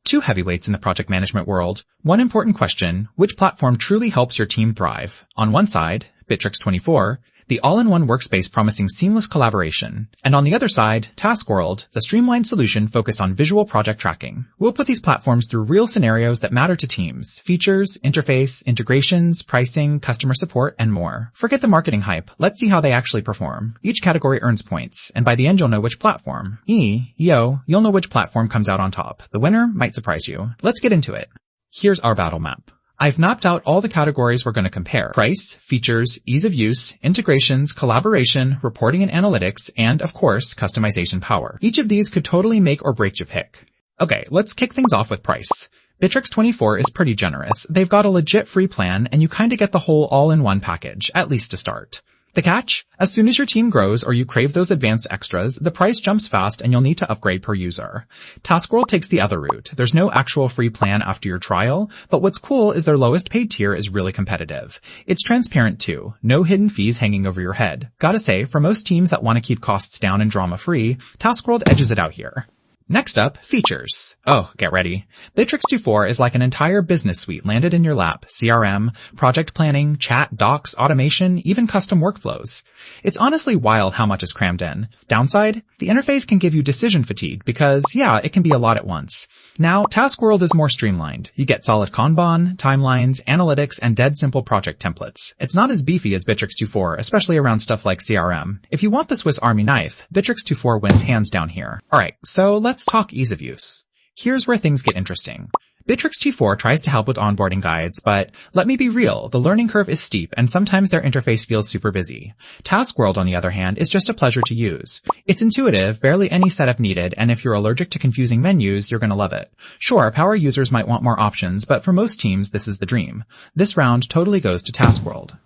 Two heavyweights in the project management world. One important question, which platform truly helps your team thrive? On one side, Bitrix24, the all-in-one workspace promising seamless collaboration. And on the other side, Taskworld, the streamlined solution focused on visual project tracking. We'll put these platforms through real scenarios that matter to teams. Features, interface, integrations, pricing, customer support, and more. Forget the marketing hype. Let's see how they actually perform. Each category earns points, and by the end you'll know which platform. You'll know which platform comes out on top. The winner might surprise you. Let's get into it. Here's our battle map. I've mapped out all the categories we're going to compare. Price, features, ease of use, integrations, collaboration, reporting and analytics, and of course, customization power. Each of these could totally make or break your pick. Okay, let's kick things off with price. Bitrix24 is pretty generous. They've got a legit free plan, and you kinda get the whole all-in-one package, at least to start. The catch? As soon as your team grows or you crave those advanced extras, the price jumps fast and you'll need to upgrade per user. Taskworld takes the other route. There's no actual free plan after your trial, but what's cool is their lowest paid tier is really competitive. It's transparent too. No hidden fees hanging over your head. Gotta say, for most teams that want to keep costs down and drama-free, Taskworld edges it out here. Next up, features. Oh, get ready. Bitrix24 is like an entire business suite landed in your lap. CRM, project planning, chat, docs, automation, even custom workflows. It's honestly wild how much is crammed in. Downside? The interface can give you decision fatigue because, yeah, it can be a lot at once. Now, Taskworld is more streamlined. You get solid Kanban, timelines, analytics, and dead simple project templates. It's not as beefy as Bitrix24, especially around stuff like CRM. If you want the Swiss Army knife, Bitrix24 wins hands down here. Alright, so let's talk ease of use. Here's where things get interesting. Bitrix24 tries to help with onboarding guides, but let me be real, the learning curve is steep and sometimes their interface feels super busy. Taskworld, on the other hand, is just a pleasure to use. It's intuitive, barely any setup needed, and if you're allergic to confusing menus, you're gonna love it. Sure, power users might want more options, but for most teams, this is the dream. This round totally goes to Taskworld.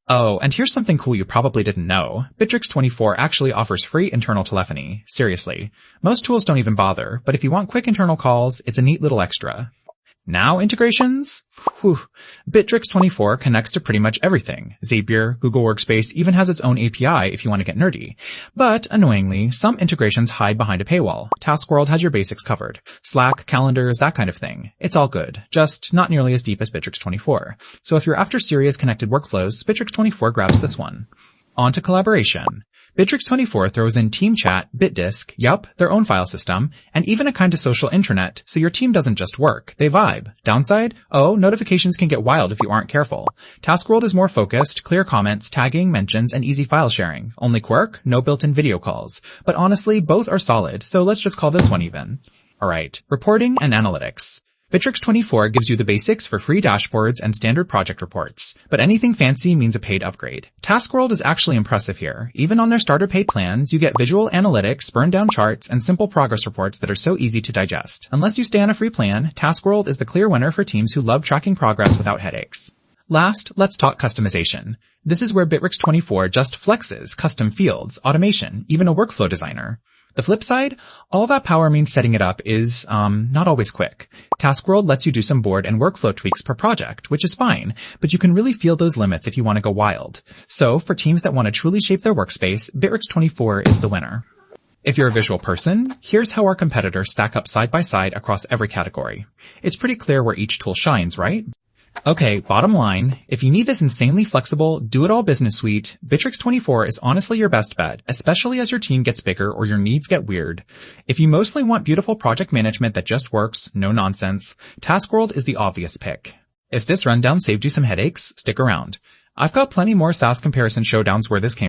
Oh, and here's something cool you probably didn't know. Bitrix24 actually offers free internal telephony. Seriously. Most tools don't even bother, but if you want quick internal calls, it's a neat little extra. Now integrations? Whew. Bitrix24 connects to pretty much everything. Zapier, Google Workspace even has its own API if you want to get nerdy. But, annoyingly, some integrations hide behind a paywall. Taskworld has your basics covered. Slack, calendars, that kind of thing. It's all good. Just not nearly as deep as Bitrix24. So if you're after serious connected workflows, Bitrix24 grabs this one. On to collaboration. Bitrix24 throws in Team Chat, BitDisk, yup, their own file system, and even a kind of social intranet, so your team doesn't just work, they vibe. Downside? Oh, notifications can get wild if you aren't careful. Taskworld is more focused, clear comments, tagging, mentions, and easy file sharing. Only quirk? No built-in video calls. But honestly, both are solid, so let's just call this one even. Alright, reporting and analytics. Bitrix24 gives you the basics for free dashboards and standard project reports, but anything fancy means a paid upgrade. Taskworld is actually impressive here. Even on their starter paid plans, you get visual analytics, burn-down charts, and simple progress reports that are so easy to digest. Unless you stay on a free plan, Taskworld is the clear winner for teams who love tracking progress without headaches. Last, let's talk customization. This is where Bitrix24 just flexes custom fields, automation, even a workflow designer. The flip side, all that power means setting it up is, not always quick. Taskworld lets you do some board and workflow tweaks per project, which is fine, but you can really feel those limits if you want to go wild. So, for teams that want to truly shape their workspace, Bitrix24 is the winner. If you're a visual person, here's how our competitors stack up side by side across every category. It's pretty clear where each tool shines, right? Okay, bottom line, if you need this insanely flexible, do-it-all business suite, Bitrix24 is honestly your best bet, especially as your team gets bigger or your needs get weird. If you mostly want beautiful project management that just works, no nonsense, Taskworld is the obvious pick. If this rundown saved you some headaches, stick around. I've got plenty more SaaS comparison showdowns where this came